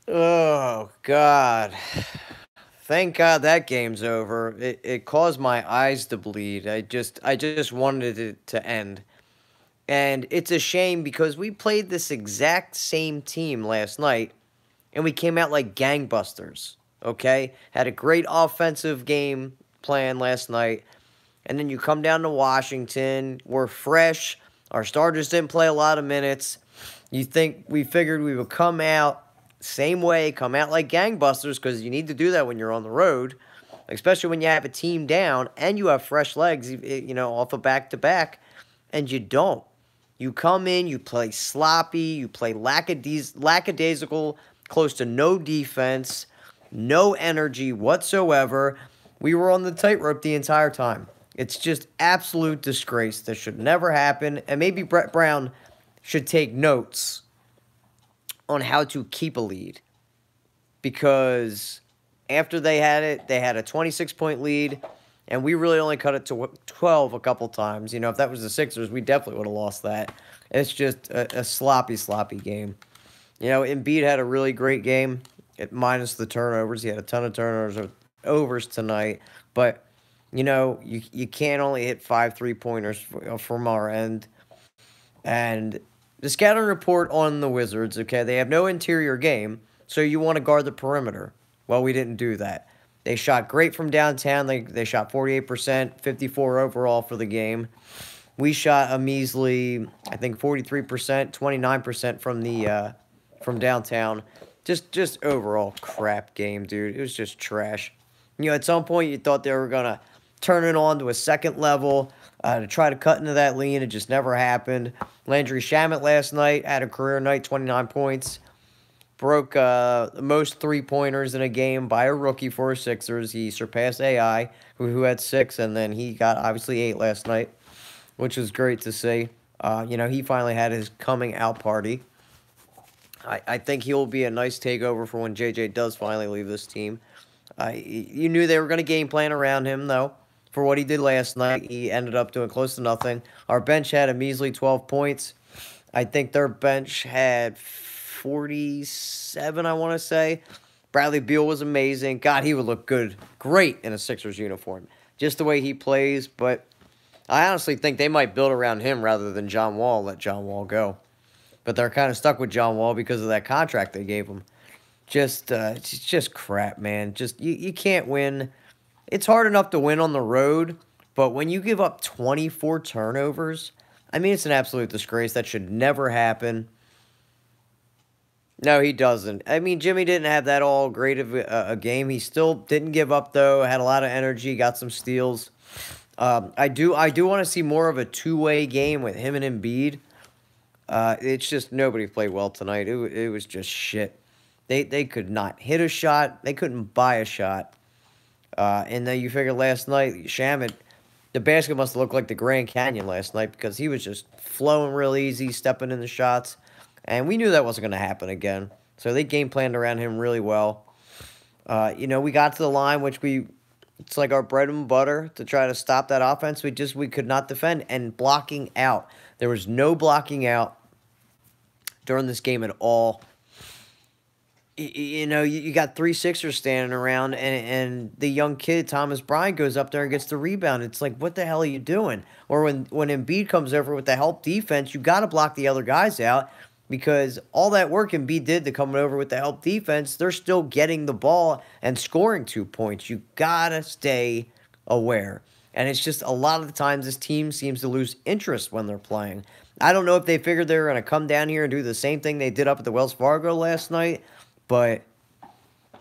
Oh God. Thank God that game's over. It caused my eyes to bleed. I just wanted it to end. And it's a shame because we played this exact same team last night and we came out like gangbusters. Okay? Had a great offensive game plan last night. And then you come down to Washington. We're fresh. Our starters didn't play a lot of minutes. We figured we would come out same way, come out like gangbusters because you need to do that when you're on the road, especially when you have a team down and you have fresh legs, off a back to back, and you don't. You come in, you play sloppy, you play lackadaisical, close to no defense, no energy whatsoever. We were on the tightrope the entire time. It's just absolute disgrace. This should never happen. And maybe Brett Brown should take notes on how to keep a lead because after they had it, they had a 26-point lead, and we really only cut it to 12 a couple times. If that was the Sixers, we definitely would have lost that. It's just a sloppy, sloppy game. Embiid had a really great game, minus the turnovers. He had a ton of turnovers tonight, but you can't only hit 5 3-pointers from our end. And the scouting report on the Wizards, okay, they have no interior game, so you want to guard the perimeter. Well, we didn't do that. They shot great from downtown. They shot 48%, 54 overall for the game. We shot a measly, I think 43%, 29% from downtown. Just overall crap game, dude. It was just trash. At some point you thought they were gonna turn it on to a second level to try to cut into that lead. It just never happened. Landry Shamet last night had a career night, 29 points. Broke the most three-pointers in a game by a rookie for the Sixers. He surpassed AI, who had 6, and then he got, obviously, 8 last night, which was great to see. He finally had his coming-out party. I think he'll be a nice takeover for when JJ does finally leave this team. You knew they were going to game plan around him, though. For what he did last night, he ended up doing close to nothing. Our bench had a measly 12 points. I think their bench had 47, I want to say. Bradley Beal was amazing. God, he would look great in a Sixers uniform. Just the way he plays, but I honestly think they might build around him rather than John Wall, let John Wall go. But they're kind of stuck with John Wall because of that contract they gave him. It's just crap, man. You can't win. It's hard enough to win on the road, but when you give up 24 turnovers, I mean, it's an absolute disgrace. That should never happen. No, he doesn't. I mean, Jimmy didn't have that all great of a game. He still didn't give up, though. Had a lot of energy, got some steals. I do want to see more of a two-way game with him and Embiid. It's just nobody played well tonight. It was just shit. They could not hit a shot. They couldn't buy a shot. And then you figure last night, Shamet, the basket must have looked like the Grand Canyon last night because he was just flowing real easy, stepping in the shots. And we knew that wasn't going to happen again. So they game planned around him really well. We got to the line, it's like our bread and butter to try to stop that offense. We could not defend. And blocking out. There was no blocking out during this game at all. You got 3 Sixers standing around, and the young kid, Thomas Bryant, goes up there and gets the rebound. It's like, what the hell are you doing? Or when Embiid comes over with the help defense, you got to block the other guys out because all that work Embiid did to come over with the help defense, they're still getting the ball and scoring 2 points. You got to stay aware. And it's just a lot of the times this team seems to lose interest when they're playing. I don't know if they figured they were going to come down here and do the same thing they did up at the Wells Fargo last night, but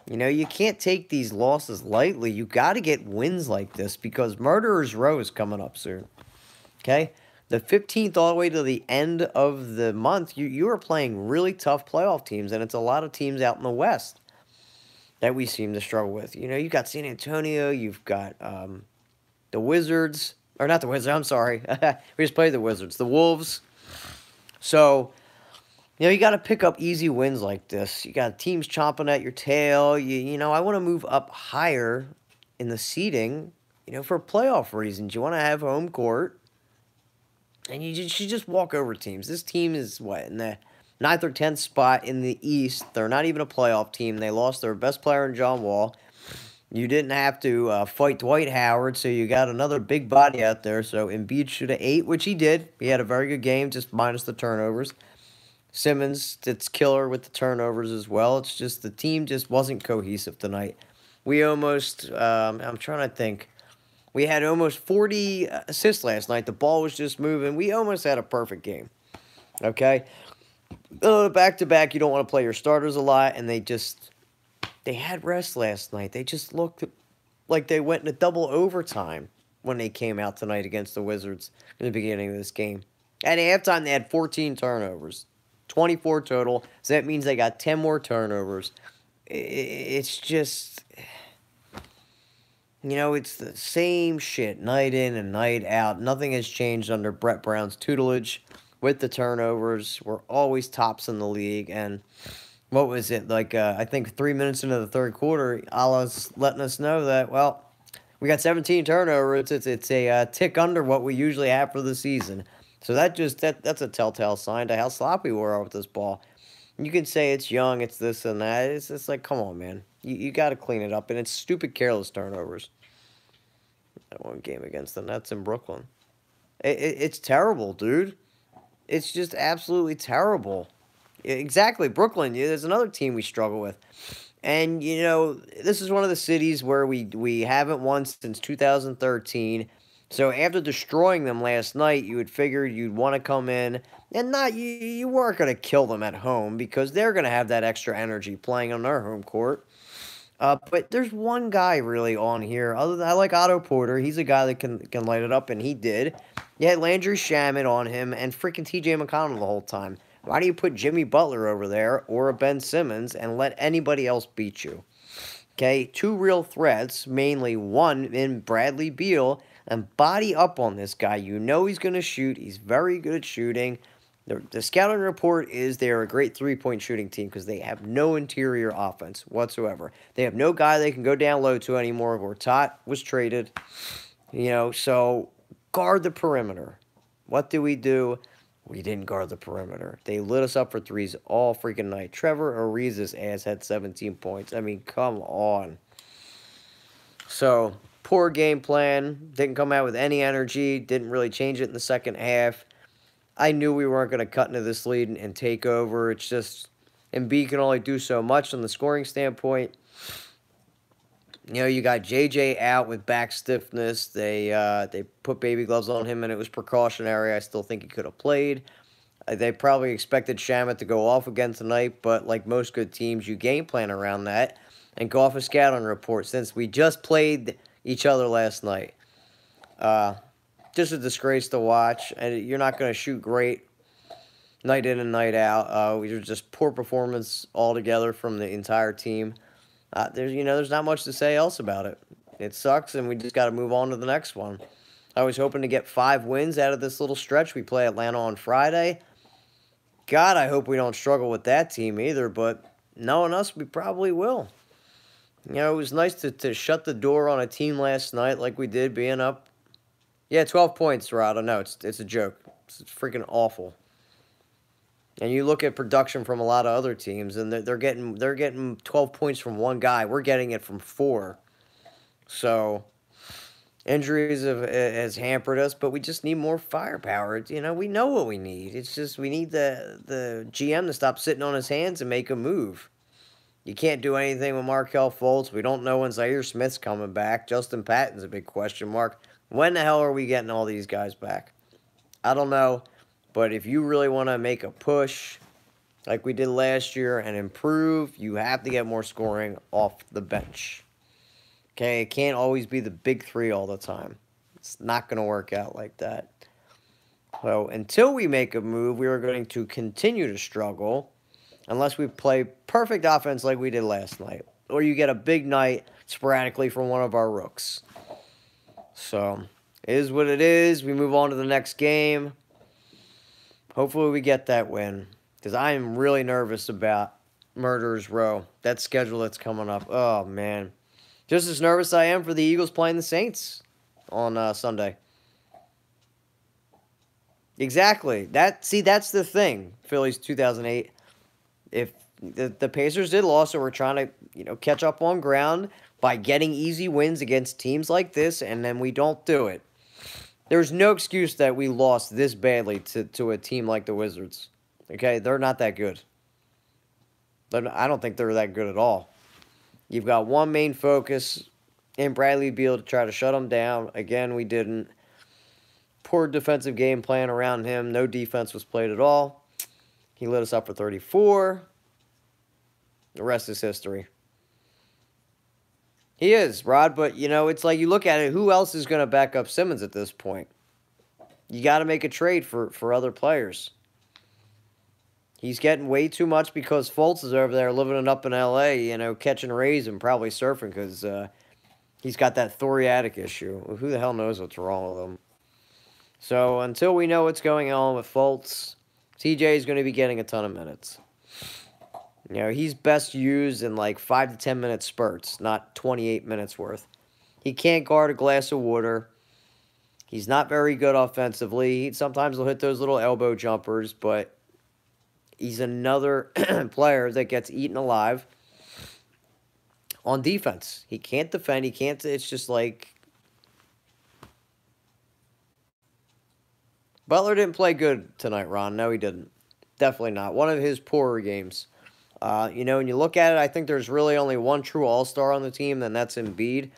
you can't take these losses lightly. You got to get wins like this because Murderers Row is coming up soon. Okay? The 15th all the way to the end of the month, you are playing really tough playoff teams, and it's a lot of teams out in the West that we seem to struggle with. You got San Antonio, you've got the Wizards, or not the Wizards, I'm sorry. We just played the Wizards. The Wolves. So, you got to pick up easy wins like this. You got teams chomping at your tail. I want to move up higher in the seeding, for playoff reasons. You want to have home court, and you should just walk over teams. This team is, what, in the ninth or 10th spot in the East. They're not even a playoff team. They lost their best player in John Wall. You didn't have to fight Dwight Howard, so you got another big body out there. So Embiid should have ate, which he did. He had a very good game, just minus the turnovers. Simmons, it's killer with the turnovers as well. It's just the team just wasn't cohesive tonight. We almost, I'm trying to think. We had almost 40 assists last night. The ball was just moving. We almost had a perfect game. Okay? Back-to-back, you don't want to play your starters a lot, and they had rest last night. They just looked like they went into double overtime when they came out tonight against the Wizards in the beginning of this game. At halftime, they had 14 turnovers. 24 total, so that means they got 10 more turnovers. It's just, it's the same shit night in and night out. Nothing has changed under Brett Brown's tutelage with the turnovers. We're always tops in the league, and what was it, I think 3 minutes into the third quarter, Allah's letting us know that, well, we got 17 turnovers. It's a tick under what we usually have for the season. So that's a telltale sign to how sloppy we are with this ball. You can say it's young, it's this and that. It's just like, come on, man. You got to clean it up. And it's stupid, careless turnovers. That one game against the Nets in Brooklyn. It's terrible, dude. It's just absolutely terrible. Exactly, Brooklyn. There's another team we struggle with. And, this is one of the cities where we haven't won since 2013. So after destroying them last night, you would figure you'd want to come in and you weren't going to kill them at home because they're going to have that extra energy playing on their home court. But there's one guy really on here. I like Otto Porter. He's a guy that can light it up, and he did. You had Landry Shamet on him and freaking T.J. McConnell the whole time. Why do you put Jimmy Butler over there or a Ben Simmons and let anybody else beat you? Okay, two real threats, mainly one in Bradley Beal, and body up on this guy. You know he's going to shoot. He's very good at shooting. The scouting report is they're a great three-point shooting team because they have no interior offense whatsoever. They have no guy they can go down low to anymore. Gortat was traded. So guard the perimeter. What do? We didn't guard the perimeter. They lit us up for threes all freaking night. Trevor Ariza's ass had 17 points. I mean, come on. So, poor game plan. Didn't come out with any energy. Didn't really change it in the second half. I knew we weren't going to cut into this lead and take over. It's just, Embiid can only do so much from the scoring standpoint. You got JJ out with back stiffness. They put baby gloves on him, and it was precautionary. I still think he could have played. They probably expected Shamet to go off again tonight, but like most good teams, you game plan around that and go off a scouting report since we just played each other last night. Just a disgrace to watch, and you're not going to shoot great night in and night out. We were just poor performance altogether from the entire team. There's not much to say else about it. It sucks, and we just got to move on to the next one. I was hoping to get 5 wins out of this little stretch. We play Atlanta on Friday. God, I hope we don't struggle with that team either, but knowing us, we probably will. It was nice to shut the door on a team last night like we did, being up. Yeah, 12 points, Rod. I know, it's a joke. It's freaking awful. And you look at production from a lot of other teams, and they're getting 12 points from one guy. We're getting it from 4. So injuries has hampered us, but we just need more firepower. We know what we need. It's just we need the GM to stop sitting on his hands and make a move. You can't do anything with Markelle Fultz. We don't know when Zaire Smith's coming back. Justin Patton's a big question mark. When the hell are we getting all these guys back? I don't know. But if you really want to make a push like we did last year and improve, you have to get more scoring off the bench. Okay, it can't always be the big 3 all the time. It's not going to work out like that. So until we make a move, we are going to continue to struggle unless we play perfect offense like we did last night. Or you get a big night sporadically from one of our rooks. So, it is what it is. We move on to the next game. Hopefully we get that win. Because I am really nervous about Murderers Row. That schedule that's coming up. Oh, man. Just as nervous I am for the Eagles playing the Saints on Sunday. Exactly. That's the thing. Phillies 2008. If the Pacers did lose, so we're trying to, catch up on ground by getting easy wins against teams like this, and then we don't do it. There's no excuse that we lost this badly to a team like the Wizards. Okay? They're not that good. I don't think they're that good at all. You've got one main focus in Bradley Beal to try to shut him down. Again, we didn't. Poor defensive game plan around him. No defense was played at all. He lit us up for 34. The rest is history. He is, Rod, but, it's like you look at it, who else is going to back up Simmons at this point? You got to make a trade for other players. He's getting way too much because Fultz is over there living it up in L.A., catching rays and probably surfing because he's got that thoracic issue. Who the hell knows what's wrong with him? So until we know what's going on with Fultz, TJ is going to be getting a ton of minutes. He's best used in like 5 to 10 minute spurts, not 28 minutes worth. He can't guard a glass of water. He's not very good offensively. Sometimes he'll hit those little elbow jumpers, but he's another player that gets eaten alive on defense. He can't defend. He can't. It's just like Butler didn't play good tonight, Ron. No, he didn't. Definitely not. One of his poorer games. When you look at it, I think there's really only one true all-star on the team, and that's Embiid.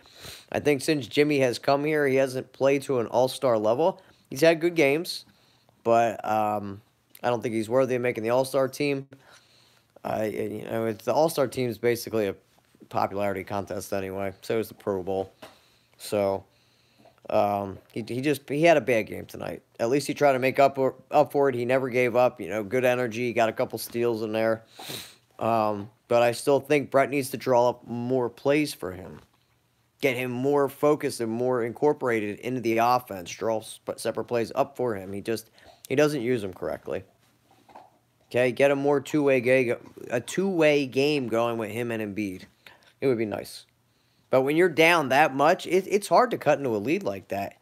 I think since Jimmy has come here, he hasn't played to an all-star level. He's had good games, but I don't think he's worthy of making the all-star team. It's the all-star team is basically a popularity contest anyway. So is the Pro Bowl. So he had a bad game tonight. At least he tried to make up for it. He never gave up. Good energy. Got a couple steals in there. But I still think Brett needs to draw up more plays for him. Get him more focused and more incorporated into the offense. Draw separate plays up for him. He doesn't use them correctly. Okay, get a more two-way game going with him and Embiid. It would be nice. But when you're down that much, it's hard to cut into a lead like that.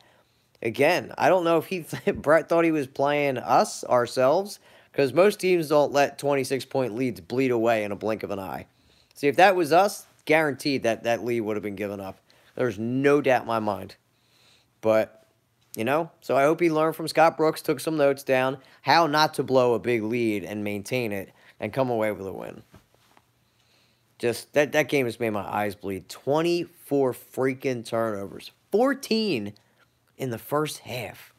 Again, I don't know if Brett thought he was playing ourselves, because most teams don't let 26-point leads bleed away in a blink of an eye. See, if that was us, guaranteed that lead would have been given up. There's no doubt in my mind. But, so I hope he learned from Scott Brooks, took some notes down, how not to blow a big lead and maintain it and come away with a win. Just, that game has made my eyes bleed. 24 freaking turnovers. 14 in the first half.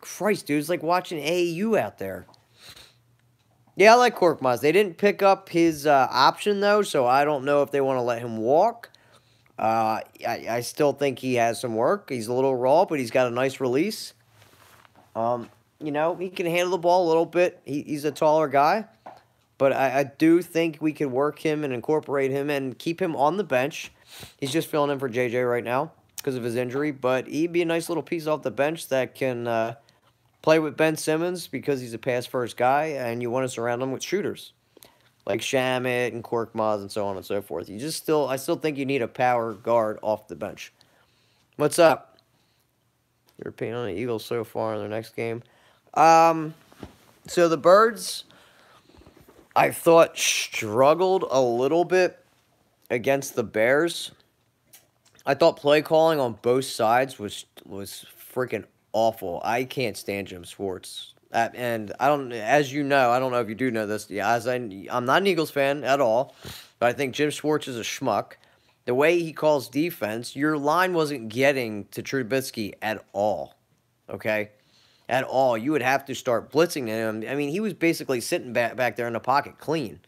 Christ, dude, it's like watching AAU out there. Yeah, I like Korkmaz. They didn't pick up his option, though, so I don't know if they want to let him walk. I still think he has some work. He's a little raw, but he's got a nice release. He can handle the ball a little bit. He's a taller guy. But I do think we could work him and incorporate him and keep him on the bench. He's just filling in for JJ right now because of his injury. But he'd be a nice little piece off the bench that can play with Ben Simmons because he's a pass-first guy, and you want to surround him with shooters like Shamet and Korkmaz and so on and so forth. I still think you need a power guard off the bench. What's up? Your opinion on the Eagles so far in their next game? So the Birds, I thought, struggled a little bit against the Bears. I thought play calling on both sides was freaking awful. I can't stand Jim Schwartz. And I don't, as you know, I don't know if you do know this. Yeah, I'm not an Eagles fan at all, but I think Jim Schwartz is a schmuck. The way he calls defense, your line wasn't getting to Trubisky at all. Okay? At all. You would have to start blitzing him. I mean, he was basically sitting back there in the pocket clean.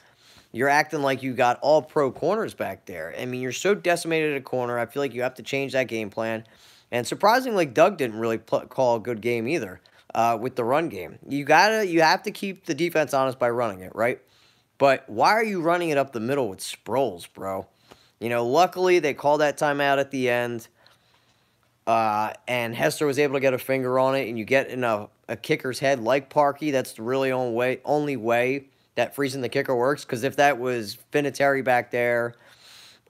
You're acting like you got all pro corners back there. I mean, you're so decimated at a corner. I feel like you have to change that game plan. And surprisingly, Doug didn't really call a good game either with the run game. You have to keep the defense honest by running it, right? But why are you running it up the middle with Sproles, bro? Luckily they called that timeout at the end. And Hester was able to get a finger on it, and you get in a kicker's head like Parkey. That's the really only way that freezing the kicker works. Because if that was Vinatieri back there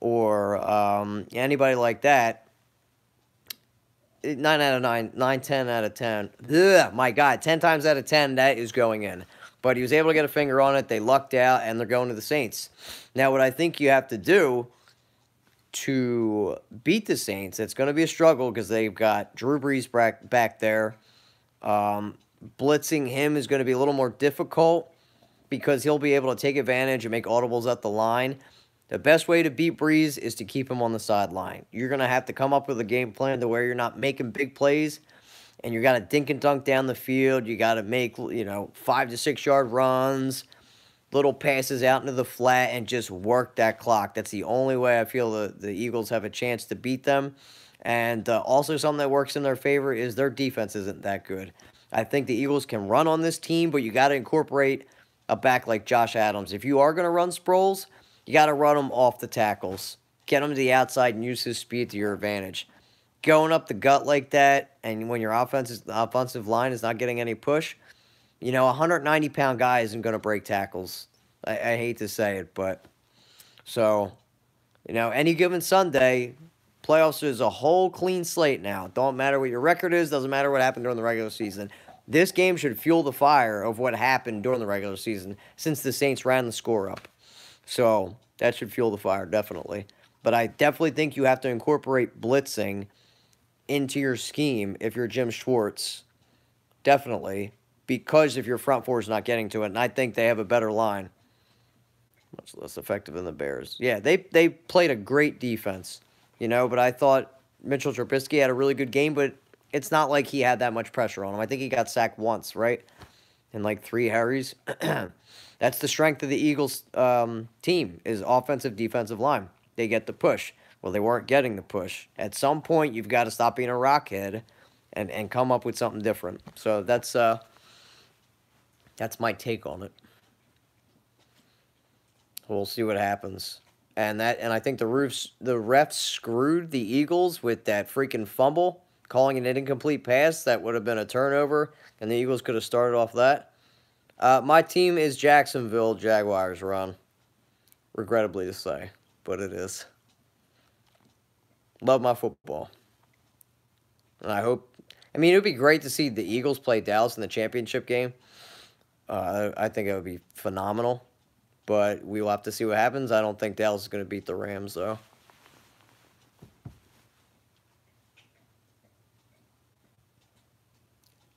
or anybody like that, 9 out of 9, 9, 10 out of 10. Ugh, my God, 10 times out of 10, that is going in. But he was able to get a finger on it. They lucked out, and they're going to the Saints. Now, what I think you have to do to beat the Saints, it's going to be a struggle because they've got Drew Brees back there. Blitzing him is going to be a little more difficult because he'll be able to take advantage and make audibles at the line. The best way to beat Brees is to keep him on the sideline. You're going to have to come up with a game plan to where you're not making big plays, and you got to dink and dunk down the field. You got to make, 5 to 6 yard runs, little passes out into the flat, and just work that clock. That's the only way I feel the Eagles have a chance to beat them. And also something that works in their favor is their defense isn't that good. I think the Eagles can run on this team, but you got to incorporate a back like Josh Adams. If you are going to run Sproles, you got to run him off the tackles. Get him to the outside and use his speed to your advantage. Going up the gut like that, and when your offensive line is not getting any push, a 190-pound guy isn't going to break tackles. I hate to say it, but so, any given Sunday, playoffs is a whole clean slate now. Don't matter what your record is. Doesn't matter what happened during the regular season. This game should fuel the fire of what happened during the regular season since the Saints ran the score up. So that should fuel the fire, definitely. But I definitely think you have to incorporate blitzing into your scheme if you're Jim Schwartz. Definitely. Because if your front four is not getting to it, and I think they have a better line. Much less effective than the Bears. Yeah, they played a great defense, but I thought Mitchell Trubisky had a really good game, but it's not like he had that much pressure on him. I think he got sacked once, right? In like 3 hurries. That's the strength of the Eagles team, is offensive, defensive line. They get the push. Well, they weren't getting the push. At some point, you've got to stop being a rockhead and come up with something different. So that's my take on it. We'll see what happens. And I think the refs screwed the Eagles with that freaking fumble, calling it an incomplete pass. That would have been a turnover, and the Eagles could have started off that. My team is Jacksonville Jaguars, Ron. Regrettably to say, but it is. Love my football. And I hope... it would be great to see the Eagles play Dallas in the championship game. I think it would be phenomenal. But we will have to see what happens. I don't think Dallas is going to beat the Rams, though.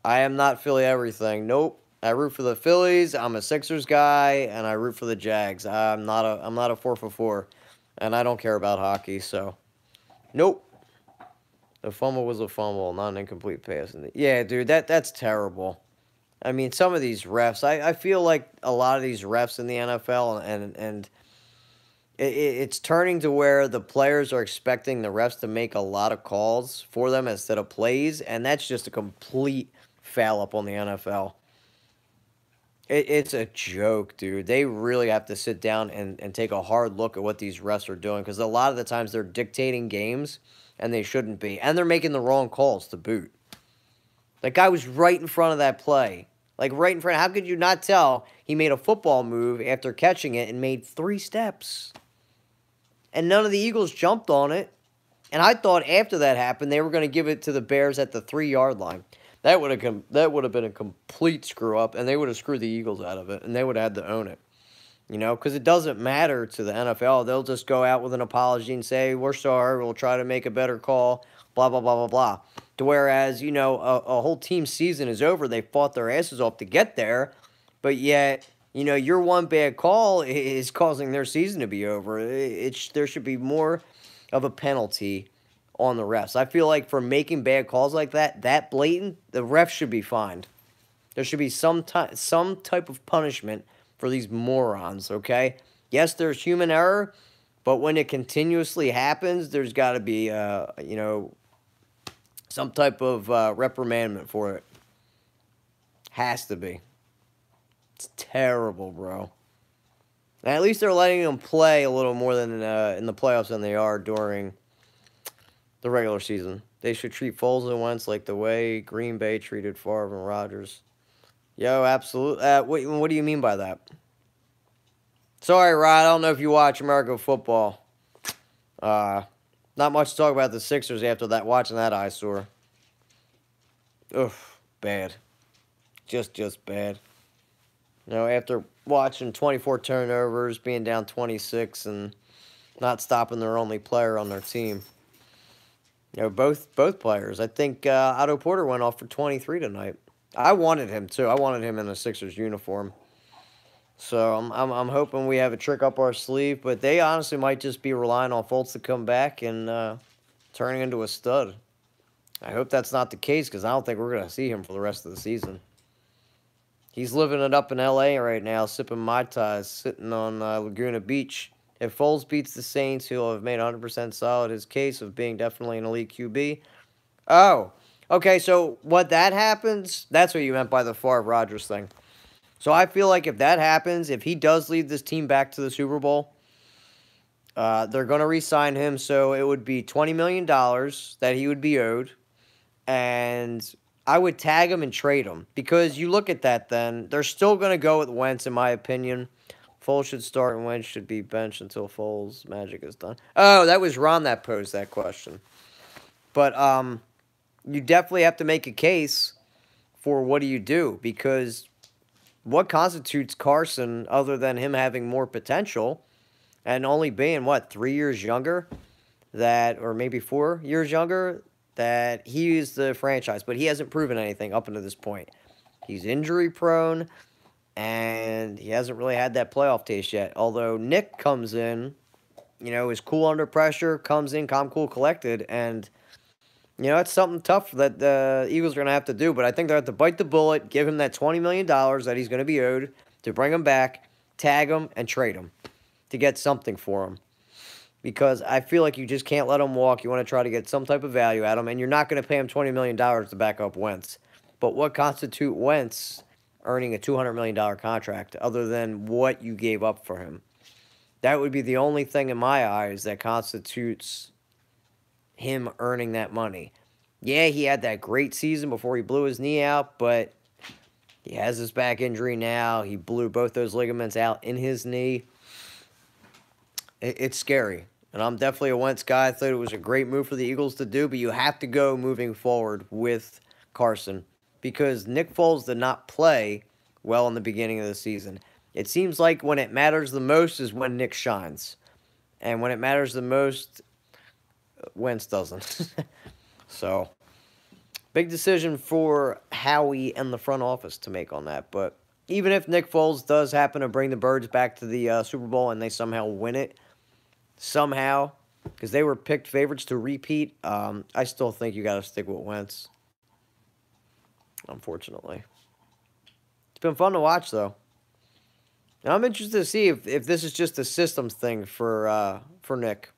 I am not Philly everything. Nope. I root for the Phillies. I'm a Sixers guy, and I root for the Jags. I'm not a 4 for 4, and I don't care about hockey. So, nope. The fumble was a fumble, not an incomplete pass. Yeah, dude, that's terrible. Some of these refs, I feel like a lot of these refs in the NFL, and it's turning to where the players are expecting the refs to make a lot of calls for them instead of plays, and that's just a complete foul up on the NFL. It's a joke, dude. They really have to sit down and take a hard look at what these refs are doing, because a lot of the times they're dictating games, and they shouldn't be. And they're making the wrong calls to boot. That guy was right in front of that play. Like, right in front. How could you not tell he made a football move after catching it and made 3 steps? And none of the Eagles jumped on it. And I thought after that happened, they were going to give it to the Bears at the 3-yard line. That would have been a complete screw-up, and they would have screwed the Eagles out of it, and they would have had to own it. Because it doesn't matter to the NFL. They'll just go out with an apology and say, we're sorry, we'll try to make a better call, blah, blah, blah, blah, blah. To whereas, a whole team season is over. They fought their asses off to get there, but yet, your one bad call is causing their season to be over. There should be more of a penalty on the refs. I feel like for making bad calls like that blatant, the refs should be fined. There should be some type of punishment for these morons, okay? Yes, there's human error, but when it continuously happens, there's got to be, some type of reprimandment for it. Has to be. It's terrible, bro. And at least they're letting them play a little more than in the playoffs than they are during the regular season. They should treat Foles and Wentz like the way Green Bay treated Favre and Rodgers. Yo, absolutely. What do you mean by that? Sorry, Rod. I don't know if you watch American football. Not much to talk about the Sixers after that. Watching that eyesore. Ugh, bad. Just bad. After watching 24 turnovers, being down 26, and not stopping their only player on their team. Both players. I think Otto Porter went off for 23 tonight. I wanted him too. I wanted him in a Sixers uniform. So I'm hoping we have a trick up our sleeve, but they honestly might just be relying on Fultz to come back and turning into a stud. I hope that's not the case because I don't think we're gonna see him for the rest of the season. He's living it up in L.A. right now, sipping Mai Tais, sitting on Laguna Beach. If Foles beats the Saints, he'll have made 100% solid his case of being definitely an elite QB. Oh, okay, so what that happens, that's what you meant by the Favre Rodgers thing. So I feel like if that happens, if he does lead this team back to the Super Bowl, they're going to re-sign him, so it would be $20 million that he would be owed, and I would tag him and trade him. Because you look at that then, they're still going to go with Wentz, in my opinion. Foles should start and Wentz should be benched until Foles' magic is done. Oh, that was Ron that posed that question. But you definitely have to make a case for what do you do, because what constitutes Carson other than him having more potential and only being, 3 years younger, or maybe 4 years younger, that he is the franchise, but he hasn't proven anything up until this point. He's injury prone, and he hasn't really had that playoff taste yet. Although Nick comes in, is cool under pressure, comes in calm, cool, collected, and it's something tough that the Eagles are going to have to do. But I think they have to bite the bullet, give him that $20 million that he's going to be owed to bring him back, tag him, and trade him to get something for him. Because I feel like you just can't let him walk. You want to try to get some type of value out of him, and you're not going to pay him $20 million to back up Wentz. But what constitutes Wentz earning a $200 million contract other than what you gave up for him? That would be the only thing in my eyes that constitutes him earning that money. Yeah, he had that great season before he blew his knee out, but he has his back injury now. He blew both those ligaments out in his knee. It's scary. And I'm definitely a Wentz guy. I thought it was a great move for the Eagles to do, but you have to go moving forward with Carson because Nick Foles did not play well in the beginning of the season. It seems like when it matters the most is when Nick shines. And when it matters the most, Wentz doesn't. So, big decision for Howie and the front office to make on that. But even if Nick Foles does happen to bring the Birds back to the Super Bowl and they somehow win it, because they were picked favorites to repeat, I still think you got to stick with Wentz, unfortunately. It's been fun to watch, though. And I'm interested to see if this is just a systems thing for Nick.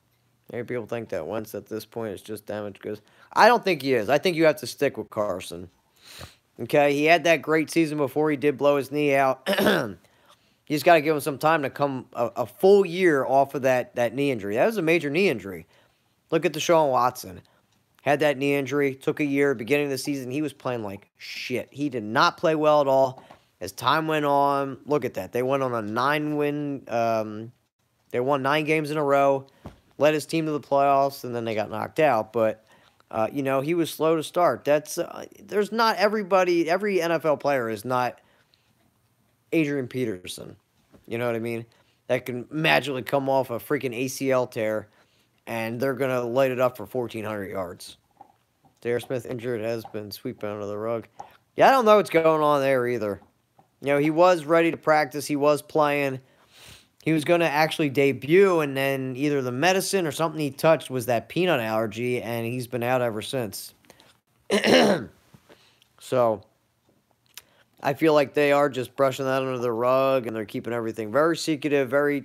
Maybe people think that Wentz at this point is just damaged goods. I don't think he is. I think you have to stick with Carson. Okay, he had that great season before he did blow his knee out. You just got to give him some time to come a full year off of that knee injury. That was a major knee injury. Look at Deshaun Watson. Had that knee injury, took a year. Beginning of the season, he was playing like shit. He did not play well at all. As time went on, look at that. They went on a 9-win. They won 9 games in a row, led his team to the playoffs, and then they got knocked out. But he was slow to start. There's not everybody. Every NFL player is not Adrian Peterson. You know what I mean? That can magically come off a freaking ACL tear, and they're going to light it up for 1,400 yards. Dare Smith injured, has been swept under the rug. Yeah, I don't know what's going on there either. He was ready to practice. He was playing. He was going to actually debut, and then either the medicine or something he touched was that peanut allergy, and he's been out ever since. So, I feel like they are just brushing that under the rug, and they're keeping everything very secretive, very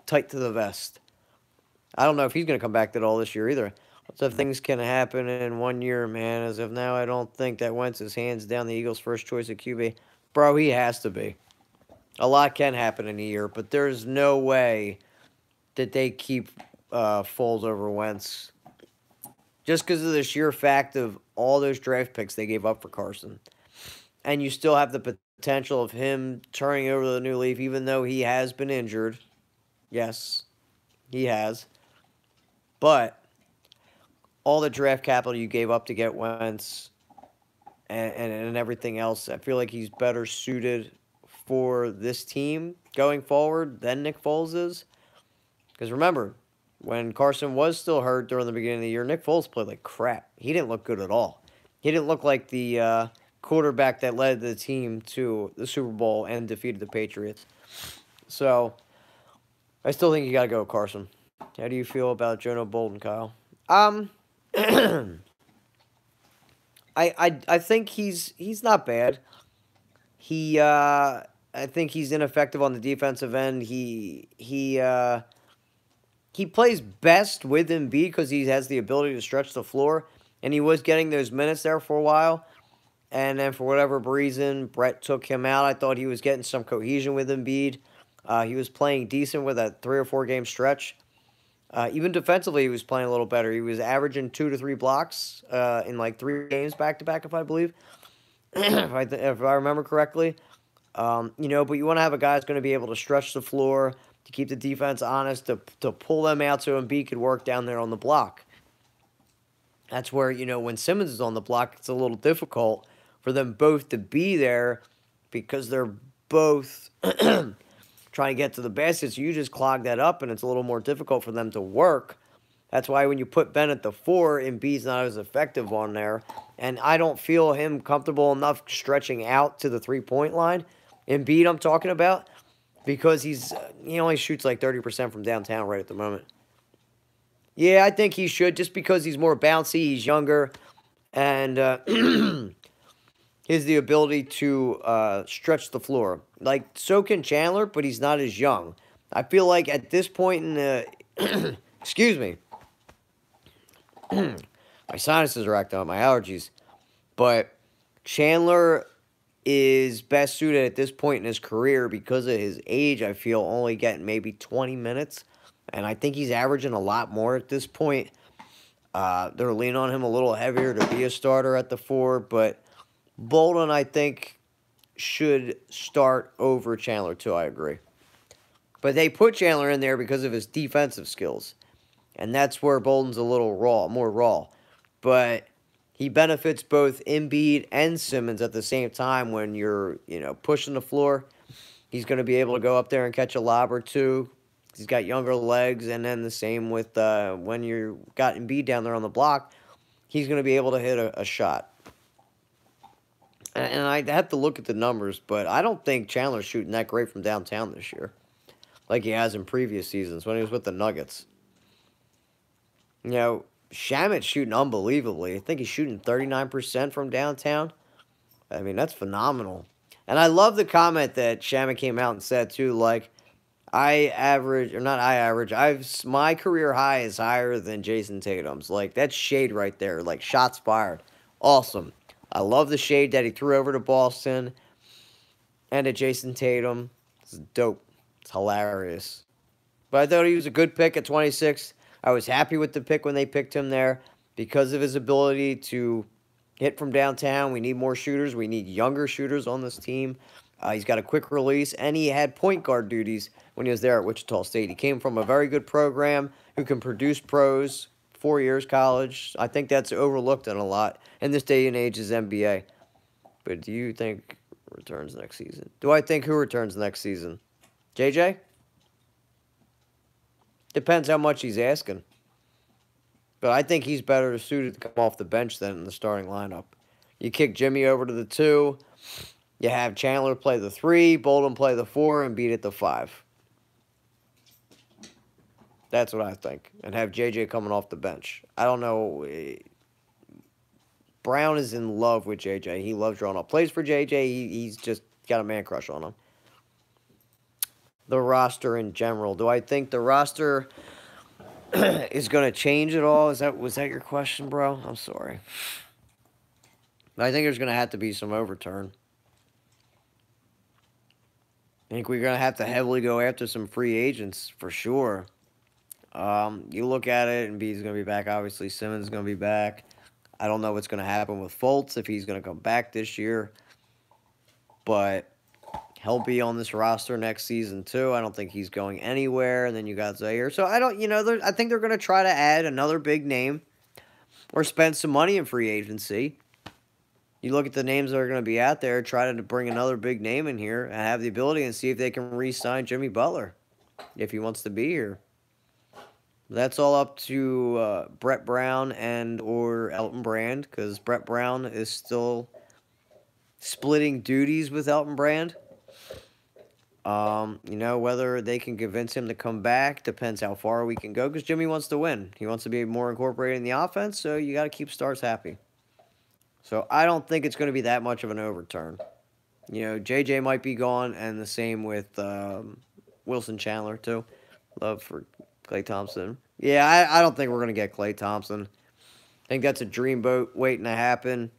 tight to the vest. I don't know if he's going to come back at all this year either. Lots of things can happen in 1 year, man. As of now, I don't think that Wentz is hands down the Eagles' first choice at QB. Bro, he has to be. A lot can happen in a year, but there's no way that they keep Foles over Wentz. Just because of the sheer fact of all those draft picks they gave up for Carson. And you still have the potential of him turning over the new leaf, even though he has been injured. Yes, he has. But all the draft capital you gave up to get Wentz, and everything else. I feel like he's better suited for this team going forward than Nick Foles is. Because remember, when Carson was still hurt during the beginning of the year, Nick Foles played like crap. He didn't look good at all. He didn't look like the quarterback that led the team to the Super Bowl and defeated the Patriots. So I still think you got to go with Carson. How do you feel about Jonah Bolden, Kyle? I I think he's not bad. I think he's ineffective on the defensive end. He plays best with Embiid because he has the ability to stretch the floor, and he was getting those minutes there for a while. And then for whatever reason, Brett took him out. I thought he was getting some cohesion with Embiid. He was playing decent with that 3 or 4 game stretch. Even defensively, he was playing a little better. He was averaging 2 to 3 blocks in like 3 games back to back, if I believe, if I remember correctly. But you want to have a guy that's going to be able to stretch the floor, to keep the defense honest, to pull them out so Embiid could work down there on the block. That's where, when Simmons is on the block, it's a little difficult for them both to be there because they're both trying to get to the basket. So you just clog that up, and it's a little more difficult for them to work. That's why when you put Ben at the 4, Embiid's not as effective on there. And I don't feel him comfortable enough stretching out to the 3-point line. Embiid, I'm talking about, because he only shoots like 30% from downtown right at the moment. Yeah, I think he should, just because he's more bouncy, he's younger, and he has the ability to stretch the floor. Like, so can Chandler, but he's not as young. I feel like at this point in the... excuse me. My sinuses are acting up, my allergies. But Chandler is best suited at this point in his career because of his age, I feel, only getting maybe 20 minutes. And I think he's averaging a lot more at this point. They're leaning on him a little heavier to be a starter at the 4. But Bolden, I think, should start over Chandler, too. I agree. But they put Chandler in there because of his defensive skills. And that's where Bolden's a little more raw. But he benefits both Embiid and Simmons at the same time when you're, pushing the floor. He's going to be able to go up there and catch a lob or two. He's got younger legs, and then the same with when you got Embiid down there on the block, he's going to be able to hit a shot. And I have to look at the numbers, but I don't think Chandler's shooting that great from downtown this year, like he has in previous seasons when he was with the Nuggets. Shamet's shooting unbelievably. I think he's shooting 39% from downtown. I mean, that's phenomenal. And I love the comment that Shamet came out and said, too, like, my career high is higher than Jason Tatum's. Like, that's shade right there. Like, shots fired. Awesome. I love the shade that he threw over to Boston and to Jason Tatum. It's dope. It's hilarious. But I thought he was a good pick at 26. I was happy with the pick when they picked him there because of his ability to hit from downtown. We need more shooters. We need younger shooters on this team. He's got a quick release, and he had point guard duties when he was there at Wichita State. He came from a very good program who can produce pros, 4 years college. I think that's overlooked in a lot in this day and age is NBA. But do you think returns next season? Do I think who returns next season? JJ? Depends how much he's asking. But I think he's better suited to come off the bench than in the starting lineup. You kick Jimmy over to the 2. You have Chandler play the 3, Bolden play the 4, and beat it the 5. That's what I think. And have JJ coming off the bench. I don't know. Brown is in love with JJ. He loves drawing up plays for JJ. He's just got a man crush on him. The roster in general. Do I think the roster is going to change at all? Was that your question, bro? I'm sorry. I think there's going to have to be some overturn. I think we're going to have to heavily go after some free agents for sure. You look at it, and Embiid's going to be back. Obviously, Simmons is going to be back. I don't know what's going to happen with Fultz, if he's going to come back this year. But he'll be on this roster next season, too. I don't think he's going anywhere. And then you got Zaire. So, I think they're going to try to add another big name or spend some money in free agency. You look at the names that are going to be out there, try to bring another big name in here and have the ability and see if they can re-sign Jimmy Butler if he wants to be here. That's all up to Brett Brown and or Elton Brand, because Brett Brown is still splitting duties with Elton Brand. Whether they can convince him to come back depends how far we can go, because Jimmy wants to win. He wants to be more incorporated in the offense, so you got to keep stars happy. So I don't think it's going to be that much of an overturn. JJ might be gone, and the same with Wilson Chandler, too. Love for Klay Thompson. Yeah, I don't think we're going to get Klay Thompson. I think that's a dreamboat waiting to happen.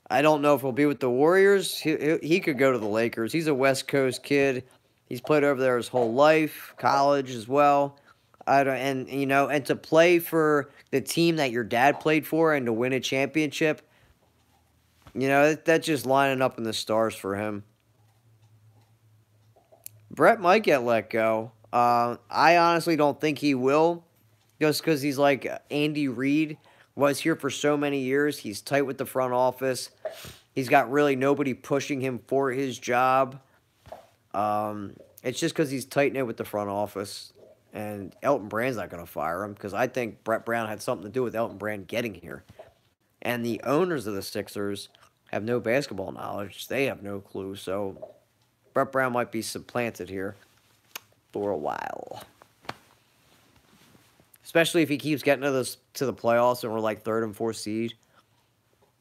I don't know if he'll be with the Warriors. He could go to the Lakers. He's a West Coast kid. He's played over there his whole life, college as well. And to play for the team that your dad played for and to win a championship, that's just lining up in the stars for him. Brett might get let go. I honestly don't think he will, just because he's like Andy Reid was here for so many years. He's tight with the front office. He's got really nobody pushing him for his job. It's just because he's tight-knit with the front office. And Elton Brand's not going to fire him, because I think Brett Brown had something to do with Elton Brand getting here. And the owners of the Sixers have no basketball knowledge. They have no clue. So Brett Brown might be supplanted here for a while. Especially if he keeps getting to the playoffs and we're like 3rd and 4th seed.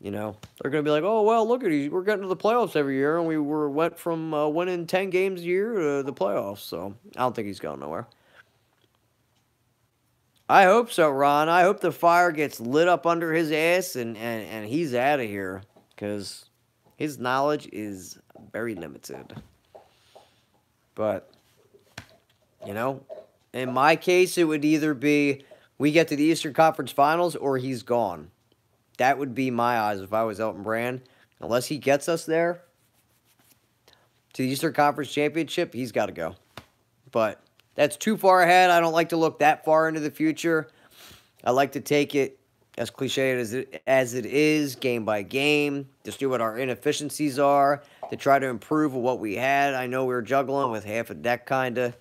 They're going to be like, oh, well, look at these. We're getting to the playoffs every year, and we went from winning 10 games a year to the playoffs. So I don't think he's going nowhere. I hope so, Ron. I hope the fire gets lit up under his ass and he's out of here, because his knowledge is very limited. But, in my case, it would either be we get to the Eastern Conference Finals or he's gone. That would be my eyes if I was Elton Brand. Unless he gets us there to the Eastern Conference Championship, he's got to go. But that's too far ahead. I don't like to look that far into the future. I like to take it, as cliche as it is, game by game, just do what our inefficiencies are, to try to improve what we had. I know we were juggling with half a deck, kind of.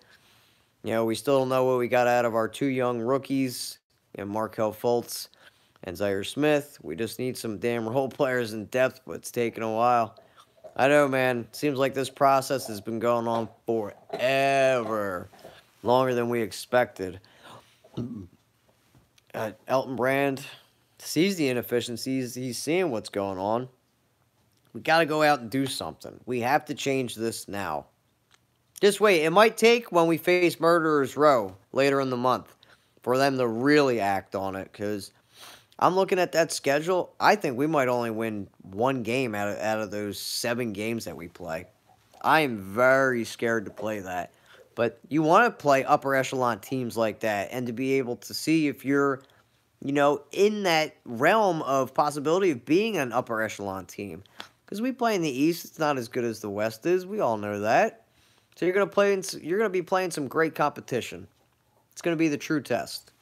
We still don't know what we got out of our 2 young rookies, Markelle Fultz and Zaire Smith. We just need some damn role players in depth, but it's taking a while. I know, man. Seems like this process has been going on forever. Longer than we expected. Elton Brand sees the inefficiencies. He's seeing what's going on. We got to go out and do something. We have to change this now. Just wait. It might take when we face Murderers Row later in the month for them to really act on it, because I'm looking at that schedule. I think we might only win 1 game out of those 7 games that we play. I am very scared to play that. But you want to play upper echelon teams like that and to be able to see if you're, in that realm of possibility of being an upper echelon team. Because we play in the East, it's not as good as the West is. We all know that. So you're going to be playing some great competition. It's going to be the true test.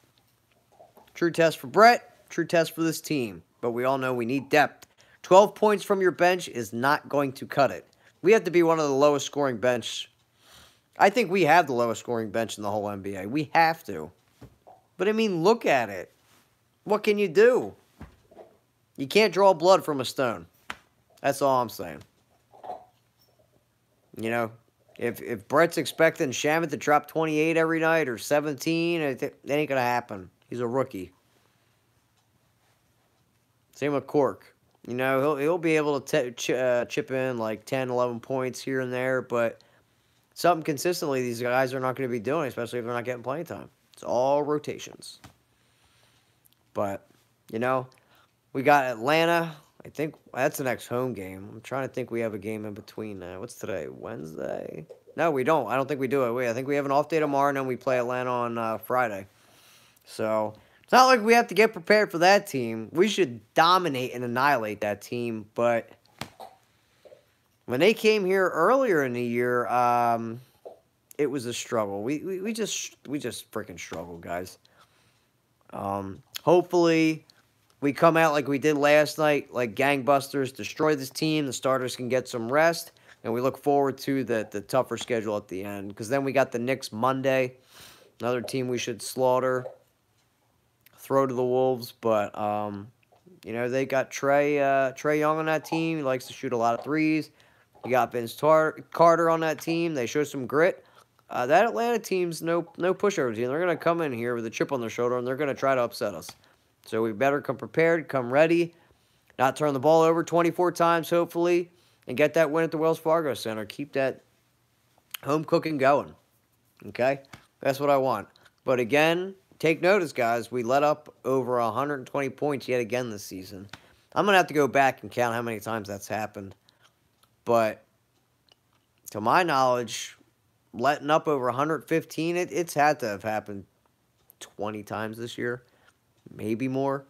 True test for Brett, true test for this team. But we all know we need depth. 12 points from your bench is not going to cut it. We have to be one of the lowest scoring bench. I think we have the lowest scoring bench in the whole NBA. We have to. But, look at it. What can you do? You can't draw blood from a stone. That's all I'm saying. If Brett's expecting Shamet to drop 28 every night or 17, that ain't going to happen. He's a rookie. Same with Cork. He'll be able to chip in like 10, 11 points here and there, but something consistently these guys are not going to be doing, especially if they're not getting playing time. It's all rotations. But, we got Atlanta. I think that's the next home game. I'm trying to think we have a game in between that. What's today? Wednesday? No, we don't. I don't think we do it. I think we have an off day tomorrow, and then we play Atlanta on Friday. So it's not like we have to get prepared for that team. We should dominate and annihilate that team. But when they came here earlier in the year, it was a struggle. We just freaking struggled, guys. Hopefully we come out like we did last night, like gangbusters, destroy this team, the starters can get some rest, and we look forward to the tougher schedule at the end. Because then we got the Knicks Monday, another team we should slaughter, throw to the Wolves, but they got Trey Young on that team. He likes to shoot a lot of threes. You got Vince Carter on that team. They show some grit. That Atlanta team's no pushover team. They're going to come in here with a chip on their shoulder, and they're going to try to upset us. So we better come prepared, come ready, not turn the ball over 24 times, hopefully, and get that win at the Wells Fargo Center. Keep that home cooking going, okay? That's what I want. But again, take notice, guys. We let up over 120 points yet again this season. I'm going to have to go back and count how many times that's happened. But to my knowledge, letting up over 115, it's had to have happened 20 times this year, maybe more.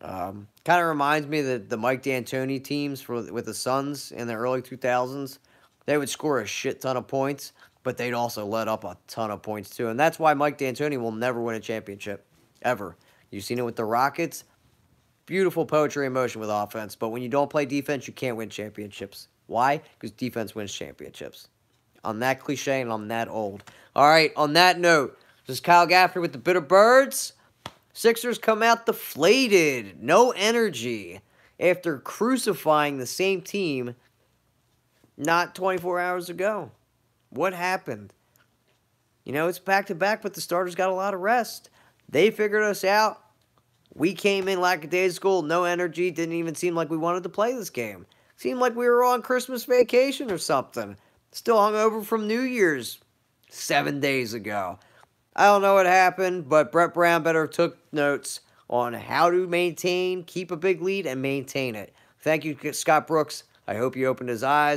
Kind of reminds me of the Mike D'Antoni teams with the Suns in the early 2000s. They would score a shit ton of points, but they'd also let up a ton of points too. And that's why Mike D'Antoni will never win a championship, ever. You've seen it with the Rockets. Beautiful poetry in motion with offense, but when you don't play defense, you can't win championships. Why? Because defense wins championships. I'm that cliche and I'm that old. All right, on that note, this is Kyle Gaffner with the Bitter Birds. Sixers come out deflated, no energy, after crucifying the same team not 24 hours ago. What happened? It's back-to-back, but the starters got a lot of rest. They figured us out. We came in lackadaisical, no energy, didn't even seem like we wanted to play this game. Seemed like we were on Christmas vacation or something. Still hungover from New Year's 7 days ago. I don't know what happened, but Brett Brown better have took notes on how to keep a big lead, and maintain it. Thank you, Scott Brooks. I hope you opened his eyes.